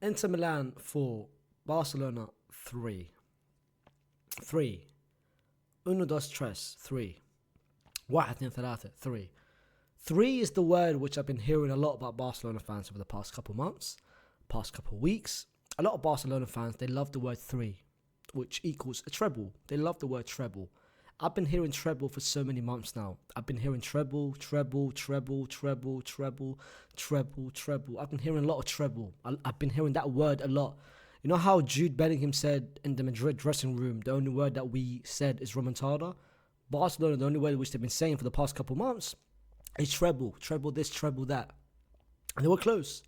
Inter Milan 4, Barcelona 3. 3. Uno, dos, tres. 3. واحد اثنين ثلاثة. 3. 3 is the word which I've been hearing a lot about Barcelona fans over the past couple months, past couple weeks. A lot of Barcelona fans, they love the word 3, which equals a treble. They love the word treble. I've been hearing treble for so many months now. I've been hearing treble, treble, treble, treble, treble, treble, treble. I've been hearing a lot of treble. I've been hearing that word a lot. You know how Jude Bellingham said in the Madrid dressing room, the only word that we said is remontada? Barcelona, the only word which they've been saying for the past couple months is treble. Treble this, treble that. And they were close.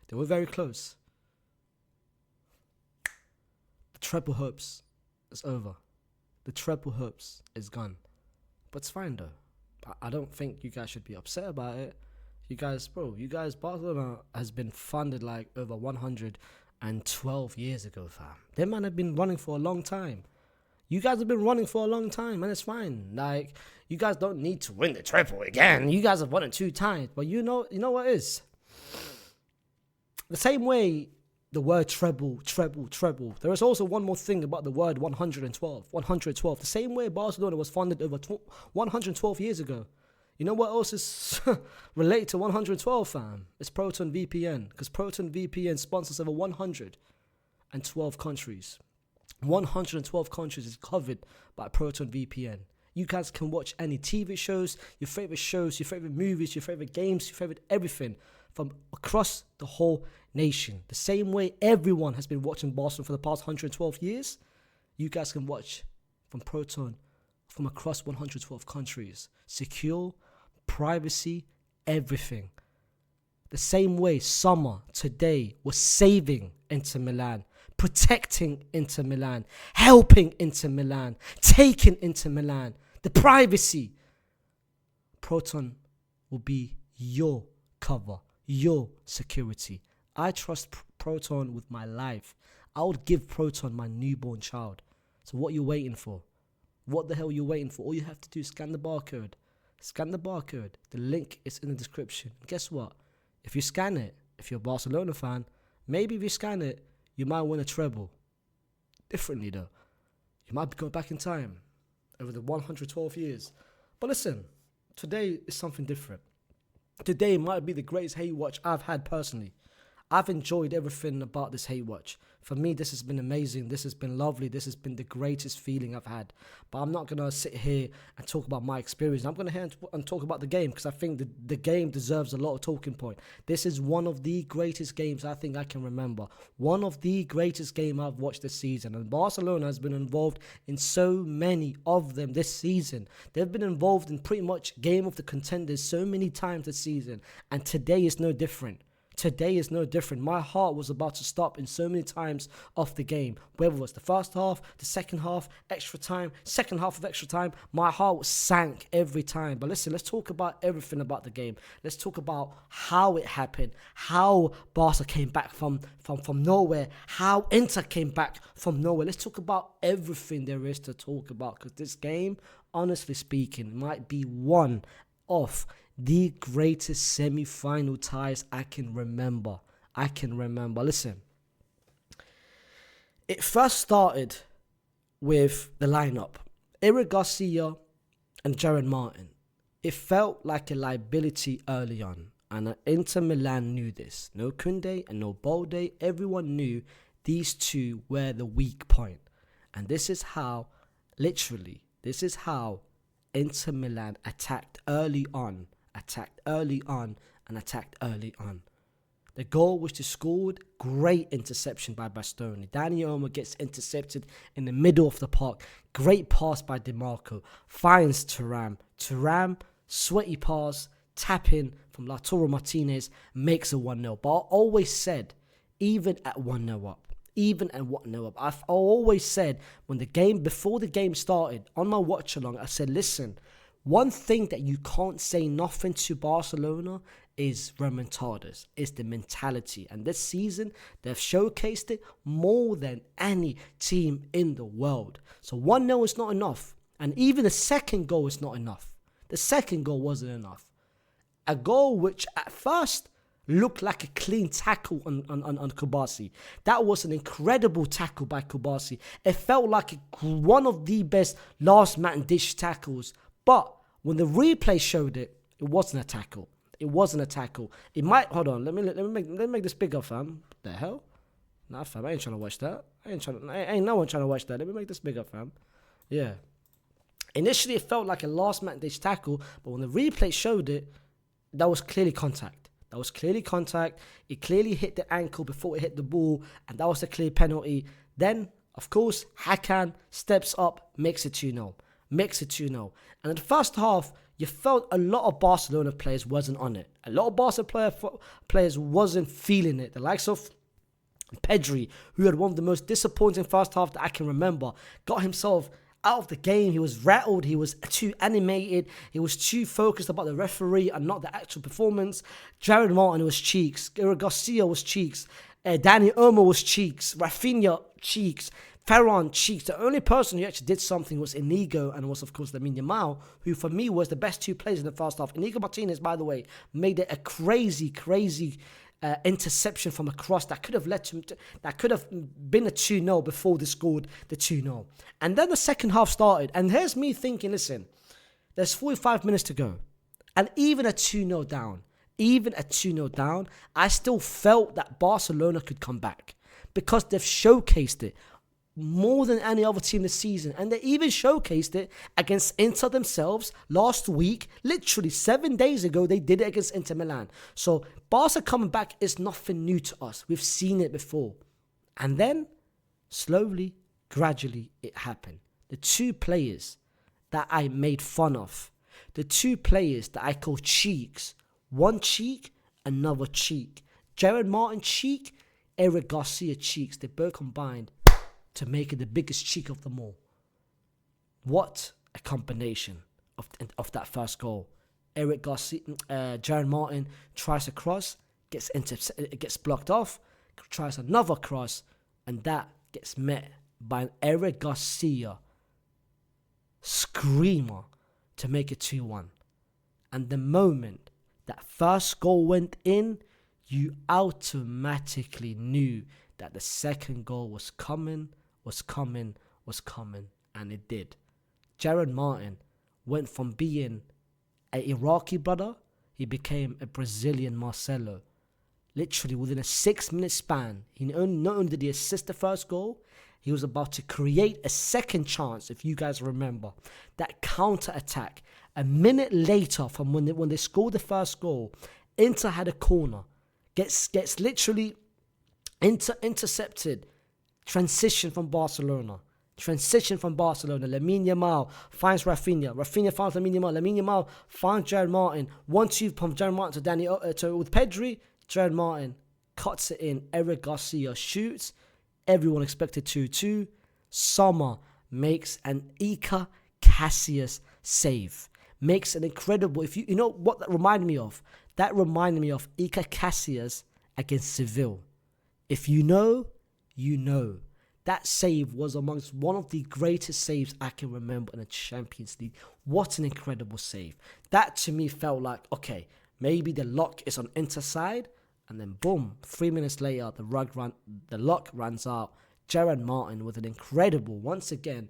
They were very close. The treble hopes is over. The treble hopes is gone. But it's fine though. I don't think you guys should be upset about it. You guys, Barcelona has been funded like over 112 years ago, fam. They man have been running for a long time. You guys have been running for a long time, and it's fine. Like, you guys don't need to win the treble again. You guys have won it 2 times. But you know what it is? The same way the word treble. There is also one more thing about the word 112. 112. The same way Barcelona was founded over 112 years ago. You know what else is related to 112, fam? It's Proton VPN. Because Proton VPN sponsors over 112 countries. 112 countries is covered by Proton VPN. You guys can watch any TV shows, your favorite movies, your favorite games, your favorite everything from across the whole nation. The same way everyone has been watching Barcelona for the past 112 years, you guys can watch from Proton from across 112 countries. Secure, privacy, everything. The same way Summer today was saving Inter Milan, protecting Inter Milan, helping Inter Milan, taking Inter Milan, the privacy. Proton will be your cover, your security. I trust Proton with my life. I would give Proton my newborn child. So what are you waiting for? What the hell are you waiting for? All you have to do is scan the barcode. Scan the barcode. The link is in the description. And guess what? If you scan it, if you're a Barcelona fan, maybe if you scan it, you might win a treble. Differently though. You might go back in time over the 112 years. But listen, today is something different. Today might be the greatest hate watch I've had personally. I've enjoyed everything about this hate watch. For me, this has been amazing. This has been lovely. This has been the greatest feeling I've had. But I'm not going to sit here and talk about my experience. I'm going to hear and talk about the game because I think the game deserves a lot of talking point. This is one of the greatest games I think I can remember. One of the greatest games I've watched this season. And Barcelona has been involved in so many of them this season. They've been involved in pretty much game of the contenders so many times this season. And today is no different. Today is no different. My heart was about to stop in so many times of the game. Whether it was the first half, the second half, extra time, second half of extra time, my heart sank every time. But listen, let's talk about everything about the game. Let's talk about how it happened, how Barca came back from nowhere, how Inter came back from nowhere. Let's talk about everything there is to talk about because this game, honestly speaking, might be one of the greatest semi-final ties I can remember. Listen, it first started with the lineup. Eric Garcia and Jared Martin. It felt like a liability early on. And Inter Milan knew this. No Koundé and no Balde. Everyone knew these two were the weak point. And this is how Inter Milan attacked early on. The goal which is scored, great interception by Bastoni. Dani Olmo gets intercepted in the middle of the park. Great pass by DiMarco. Finds Thuram. Thuram, sweaty pass, tap in from Lautaro Martinez, makes a 1-0. But I always said, even at 1-0 up, I've always said before the game started, on my watch along, I said, listen, one thing that you can't say nothing to Barcelona is remontadas, is the mentality. And this season, they've showcased it more than any team in the world. So 1-0 is not enough. And even the second goal is not enough. The second goal wasn't enough. A goal which at first, looked like a clean tackle on Kubasi. That was an incredible tackle by Kubasi. It felt like one of the best last man dish tackles. But when the replay showed it, it wasn't a tackle. It wasn't a tackle. It might, hold on, let me make this bigger, fam. What the hell? Nah, fam, I ain't trying to watch that. Ain't no one trying to watch that. Let me make this bigger, fam. Yeah. Initially, it felt like a last man dish tackle, but when the replay showed it, that was clearly contact. It clearly hit the ankle before it hit the ball, and that was a clear penalty. Then, of course, Hakan steps up, makes it 2-0. And in the first half, you felt a lot of Barcelona players wasn't on it. A lot of Barcelona players wasn't feeling it. The likes of Pedri, who had one of the most disappointing first half that I can remember, got himself out of the game. He was rattled. He was too animated. He was too focused about the referee and not the actual performance. Jared Martin was cheeks. Eric Garcia was cheeks. Dani Olmo was cheeks. Rafinha cheeks. Ferran cheeks. The only person who actually did something was Inigo, and was of course Lamine Yamal, who for me was the best two players in the first half. Inigo Martinez, by the way, made it a crazy interception from a cross that could have led to, that could have been a 2-0 before they scored the 2-0. And then the second half started, and here's me thinking, listen, there's 45 minutes to go, and even a 2-0 down, I still felt that Barcelona could come back because they've showcased it more than any other team this season. And they even showcased it against Inter themselves last week. Literally 7 days ago, they did it against Inter Milan. So Barca coming back is nothing new to us. We've seen it before. And then, slowly, gradually, it happened. The two players that I made fun of, the two players that I call cheeks, one cheek, another cheek. Jared Martin cheek, Eric Garcia cheeks. They both combined to make it the biggest cheek of them all. What a combination of that first goal. Eric Garcia, Jared Martin tries a cross, gets blocked off, tries another cross, and that gets met by an Eric Garcia screamer to make it 2-1. And the moment that first goal went in, you automatically knew that the second goal was coming, and it did. Jared Martin went from being an Iraqi brother, he became a Brazilian Marcelo. Literally within a 6-minute span, not only did he assist the first goal, he was about to create a second chance, if you guys remember. That counter-attack. A minute later from when they scored the first goal, Inter had a corner. Gets literally intercepted. Transition from Barcelona. Lamine Yamal finds Rafinha. Rafinha finds Lamine Yamal. Lamine Yamal finds Jared Martin. 1-2 from Jared Martin with Pedri. Jared Martin cuts it in. Eric Garcia shoots. Everyone expected 2-2. Sommer makes an Iker Casillas save. Makes an incredible... You know what that reminded me of? That reminded me of Iker Casillas against Seville. If you know, you know. That save was amongst one of the greatest saves I can remember in the Champions League. What an incredible save. That to me felt like, okay, maybe the lock is on Inter side, and then boom, 3 minutes later, the lock runs out. Jared Martin with an incredible, once again,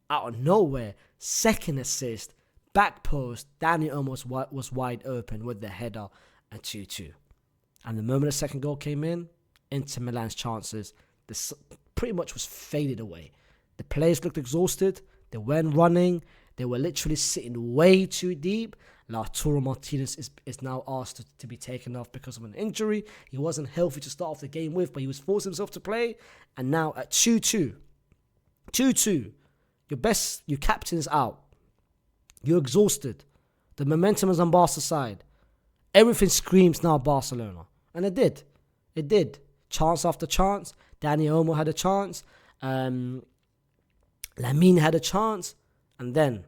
out of nowhere, second assist, back post. Dani Olmo was wide open with the header, and 2-2. And the moment the second goal came in, Inter Milan's chances, pretty much was faded away. The players looked exhausted. They weren't running. They were literally sitting way too deep. Lautaro Martinez is now asked to be taken off because of an injury. He wasn't healthy to start off the game with, but he was forced himself to play. And now at 2-2, your captain is out. You're exhausted. The momentum is on Barca's side. Everything screams now Barcelona. And it did. Chance after chance. Dani Olmo had a chance. Lamine had a chance. And then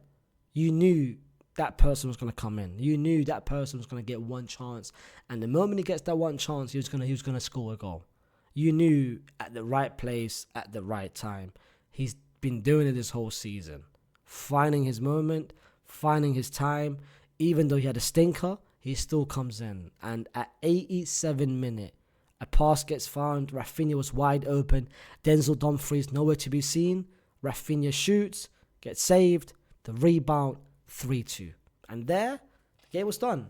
you knew that person was going to come in. You knew that person was going to get one chance. And the moment he gets that one chance, he was going to score a goal. You knew at the right place, at the right time. He's been doing it this whole season. Finding his moment, finding his time. Even though he had a stinker, he still comes in. And at 87 minute, a pass gets found. Rafinha was wide open. Denzel Dumfries nowhere to be seen. Rafinha shoots, gets saved. The rebound, 3-2. And there, the game was done.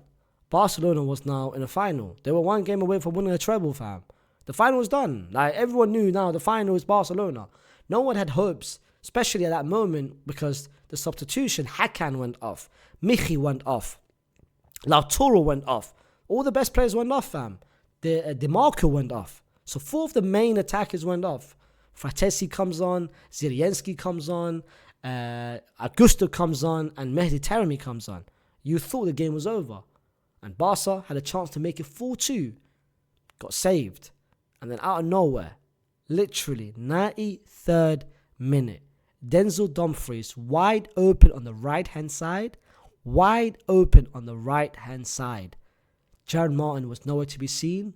Barcelona was now in the final. They were one game away from winning a treble, fam. The final was done. Like, everyone knew now the final is Barcelona. No one had hopes, especially at that moment, because the substitution, Hakan went off. Michi went off. Lautaro went off. All the best players went off, fam. DeMarco went off. So 4 of the main attackers went off. Fratesi comes on. Zirienski comes on. Augusto comes on. And Mehdi Taremi comes on. You thought the game was over. And Barca had a chance to make it 4-2. Got saved. And then out of nowhere, literally 93rd minute, Denzel Dumfries wide open on the right-hand side. Wide open on the right-hand side. Jared Martin was nowhere to be seen.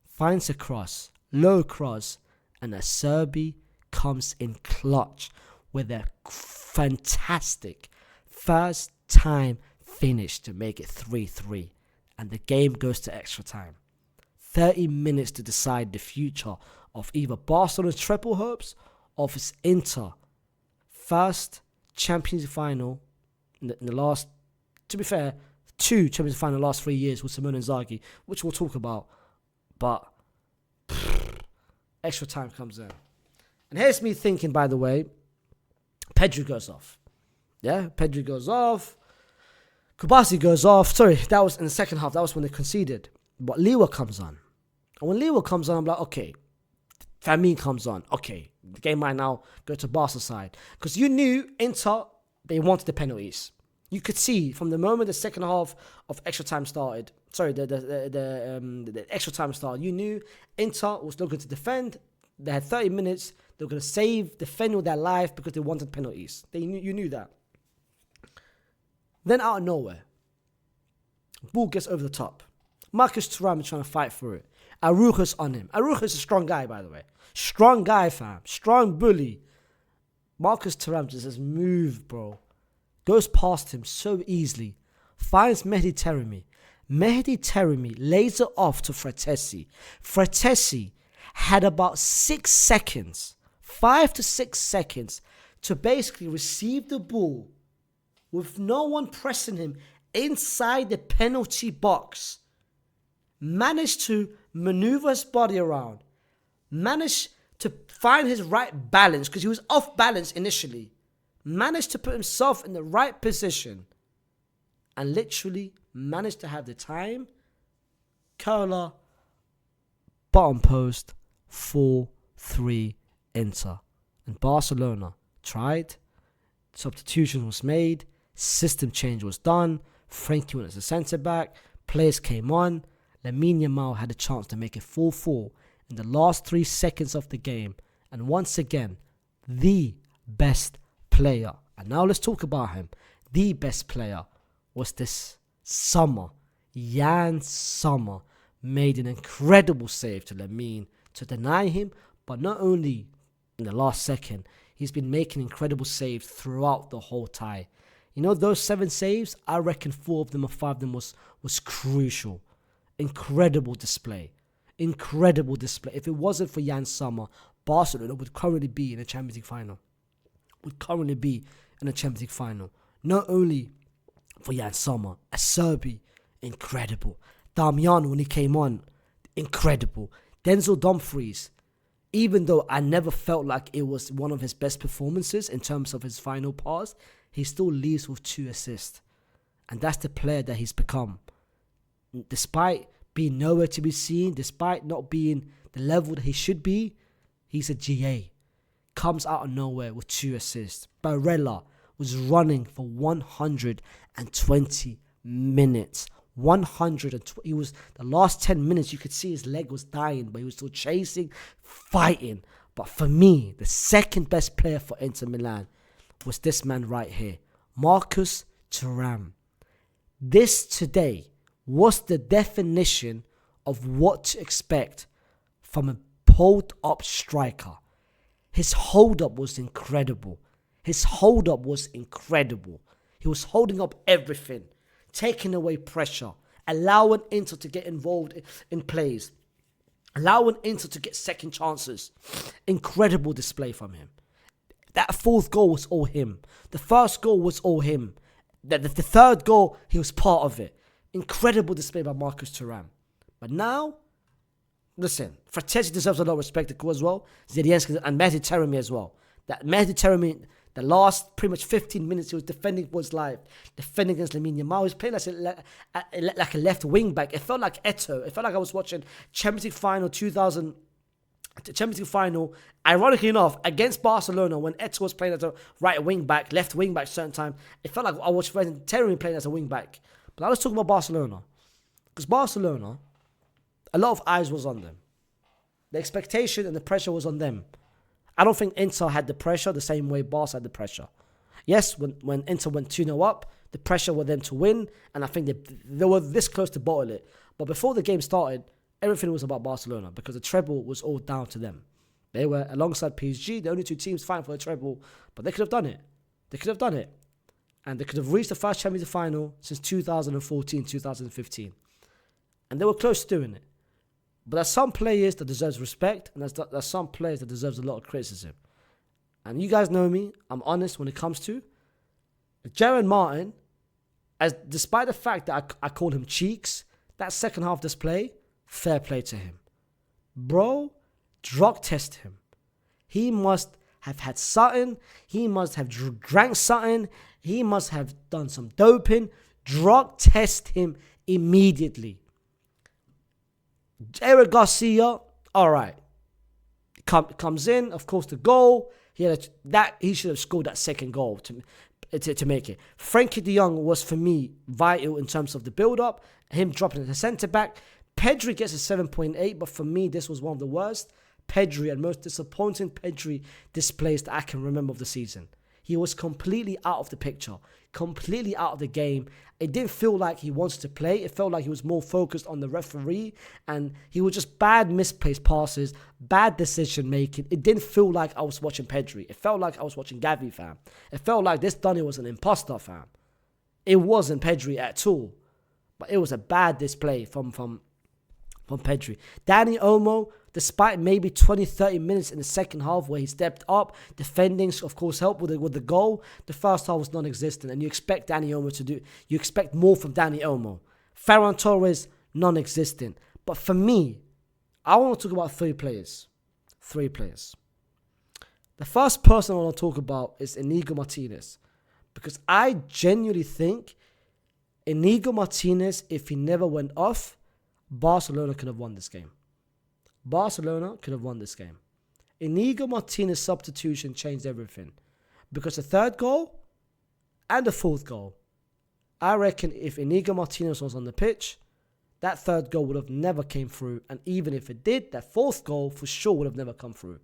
Finds a cross. Low cross. And Acerbi comes in clutch with a fantastic first time finish to make it 3-3. And the game goes to extra time. 30 minutes to decide the future of either Barcelona's treble hopes or of its Inter first Champions League final in the last, to be fair, 2 Champions League final in the last 3 years with Simone Inzaghi, which we'll talk about. But extra time comes in. And here's me thinking, by the way, Pedri goes off. Yeah, Pedri goes off. Kubasi goes off. Sorry, that was in the second half. That was when they conceded. But Lewa comes on. And when Lewa comes on, I'm like, okay. Lamine comes on. Okay, the game might now go to Barca's side. Because you knew Inter, they wanted the penalties. You could see from the moment the second half of extra time started. Sorry, the extra time started. You knew Inter was not going to defend. They had 30 minutes. They were going to defend with their life because they wanted penalties. You knew that. Then out of nowhere, ball gets over the top. Marcus Thuram is trying to fight for it. Arujo's on him. Arujo's a strong guy, by the way. Strong guy, fam. Strong bully. Marcus Thuram just says, move, bro. Goes past him so easily. Finds Mehdi Taremi. Mehdi Taremi lays it off to Fratesi. Fratesi had about 6 seconds, 5 to 6 seconds, to basically receive the ball with no one pressing him inside the penalty box. Managed to maneuver his body around. Managed to find his right balance because he was off balance initially. Managed to put himself in the right position. And literally managed to have the time. Curler, bottom post, 4-3 Inter. And Barcelona tried. Substitution was made. System change was done. Frankie went as a centre back. Players came on. Lamine Yamal had a chance to make it 4-4 in the last 3 seconds of the game. And once again, the best player. And now let's talk about him. The best player was this summer. Jan Sommer made an incredible save to Lamine to deny him. But not only in the last second, he's been making incredible saves throughout the whole tie. You know, those 7 saves, I reckon 4 of them or 5 of them was crucial. Incredible display. Incredible display. If it wasn't for Jan Sommer, Barcelona would currently be in a Champions League final. Not only for Jan Sommer, Acerbi, incredible. Damian, when he came on, incredible. Denzel Dumfries, even though I never felt like it was one of his best performances in terms of his final pass, he still leaves with 2 assists. And that's the player that he's become. Despite being nowhere to be seen, despite not being the level that he should be, he's a GA. Comes out of nowhere with 2 assists. Barella was running for 120 minutes. 120. He was the last 10 minutes. You could see his leg was dying, but he was still chasing, fighting. But for me, the second best player for Inter Milan was this man right here, Marcus Thuram. This today was the definition of what to expect from a pulled-up striker. His hold-up was incredible. He was holding up everything, taking away pressure, allowing Inter to get involved in plays, allowing Inter to get second chances. Incredible display from him. That fourth goal was all him. The first goal was all him. The third goal, he was part of it. Incredible display by Marcus Thuram. But now, listen, Fratesi deserves a lot of respect as well. Zielinski and Mehdi Taremi as well. That Mehdi Taremi, the last pretty much 15 minutes he was defending for his life, defending against Lamine Yamal. He was playing like a left wing back. It felt like Eto'o. It felt like I was watching Champions League final 2000. Champions League final, ironically enough, against Barcelona when Eto'o was playing as a right wing back, left wing back certain time. It felt like I was Terry playing as a wing back. But now let's talk about Barcelona. Because Barcelona, a lot of eyes was on them. The expectation and the pressure was on them. I don't think Inter had the pressure the same way Barca had the pressure. Yes, when Inter went 2-0 up, the pressure was them to win, and I think they were this close to bottle it. But before the game started, everything was about Barcelona because the treble was all down to them. They were, alongside PSG, the only two teams fighting for the treble, but they could have done it. They could have done it. And they could have reached the first Champions League final since 2014, 2015. And they were close to doing it. But there's some players that deserves respect, and there's some players that deserves a lot of criticism. And you guys know me, I'm honest when it comes to Jaron Martin, despite the fact that I call him cheeks, that second half display, fair play to him. Bro, drug test him. He must have had something. He must have drank something. He must have done some doping. Drug test him immediately. Eric Garcia, all right. Comes in, of course, the goal. He should have scored that second goal to make it. Frankie de Jong was, for me, vital in terms of the build-up. Him dropping the centre-back. Pedri gets a 7.8, but for me, this was one of the worst Pedri and most disappointing Pedri displays that I can remember of the season. He was completely out of the picture, completely out of the game. It didn't feel like he wanted to play. It felt like he was more focused on the referee, and he was just bad misplaced passes, bad decision making. It didn't feel like I was watching Pedri. It felt like I was watching Gavi, fam. It felt like this Dunny was an imposter, fam. It wasn't Pedri at all, but it was a bad display from Pedri. Dani Olmo, despite maybe 20-30 minutes in the second half where he stepped up, defending, of course, helped with the goal, the first half was non-existent, and you expect Dani Olmo you expect more from Dani Olmo. Ferran Torres, non-existent. But for me, I want to talk about three players. The first person I want to talk about is Inigo Martinez, because I genuinely think Inigo Martinez, if he never went off, Barcelona could have won this game. Inigo Martinez's substitution changed everything. Because the third goal and the fourth goal, I reckon if Inigo Martinez was on the pitch, that third goal would have never came through. And even if it did, that fourth goal for sure would have never come through.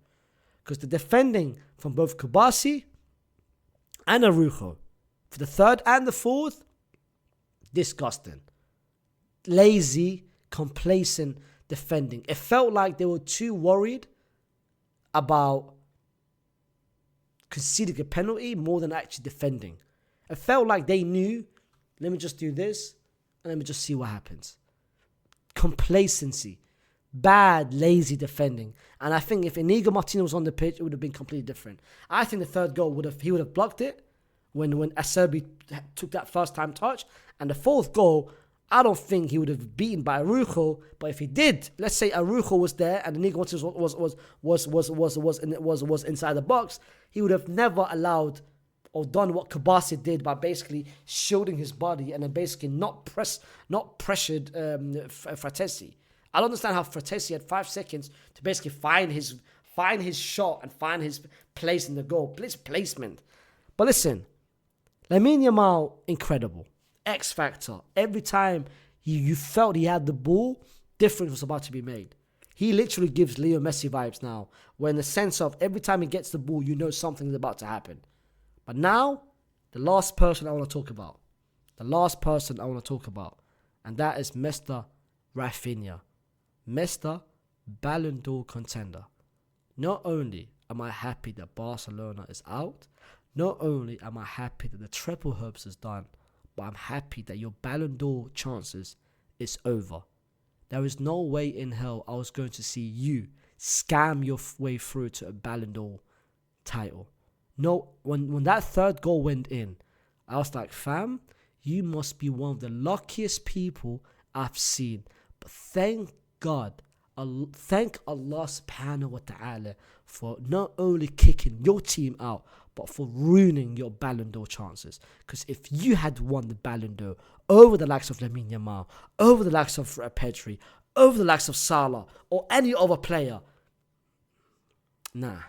Because the defending from both Kubasi and Araujo, for the third and the fourth, disgusting. Lazy, complacent defending. It felt like they were too worried about conceding a penalty more than actually defending. It felt like they knew, let me just do this and let me just see what happens. Complacency. Bad, lazy defending. And I think if Inigo Martinez was on the pitch, it would have been completely different. I think the third goal would have blocked it when Acerbi took that first time touch. And the fourth goal, I don't think he would have beaten by Araujo, but if he did, let's say Araujo was there and Inigo Martinez was inside the box, he would have never allowed or done what Kubasi did by basically shielding his body and then basically not pressured Fratesi. I don't understand how Fratesi had 5 seconds to basically find his shot and find his place in the goal, placement. But listen, Lamine Yamal, incredible. X factor. Every time you felt he had the ball, difference was about to be made. He literally gives Leo Messi vibes now, where in the sense of every time he gets the ball, you know something is about to happen. But now, the last person I want to talk about. And that is Mr. Rafinha. Mr. Ballon d'Or contender. Not only am I happy that Barcelona is out, not only am I happy that the treble herbs is done, but I'm happy that your Ballon d'Or chances is over. There is no way in hell I was going to see you scam your way through to a Ballon d'Or title. No, when that third goal went in, I was like, fam, you must be one of the luckiest people I've seen. But thank God, thank Allah subhanahu wa ta'ala for not only kicking your team out, but for ruining your Ballon d'Or chances. Because if you had won the Ballon d'Or over the likes of Lamine Yamal, over the likes of Pedri, over the likes of Salah, or any other player, nah.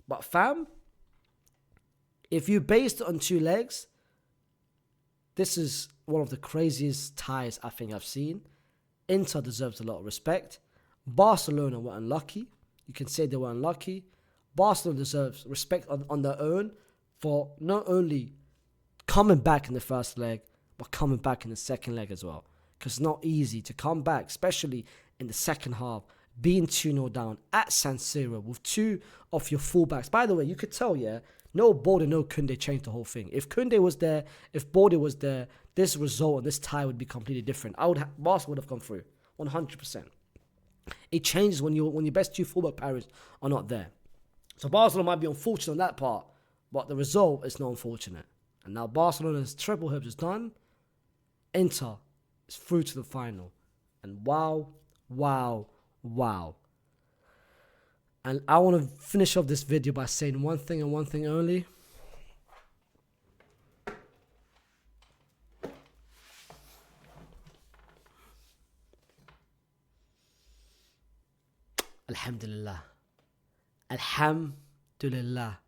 But fam, if you based it on two legs, this is one of the craziest ties I think I've seen. Inter deserves a lot of respect. Barcelona were unlucky. You can say they were unlucky. Barcelona deserves respect on their own for not only coming back in the first leg, but coming back in the second leg as well. Because it's not easy to come back, especially in the second half, being 2-0 down at San Siro with two of your fullbacks. By the way, you could tell, yeah, no Bode, no Koundé changed the whole thing. If Koundé was there, if Bode was there, this result and this tie would be completely different. Barca would have gone through 100%. It changes when your best two fullback pairs are not there. So Barcelona might be unfortunate on that part, but the result is not unfortunate. And now Barcelona's triple hoops is done. Inter is through to the final. And wow. And I want to finish off this video by saying one thing and one thing only. Alhamdulillah.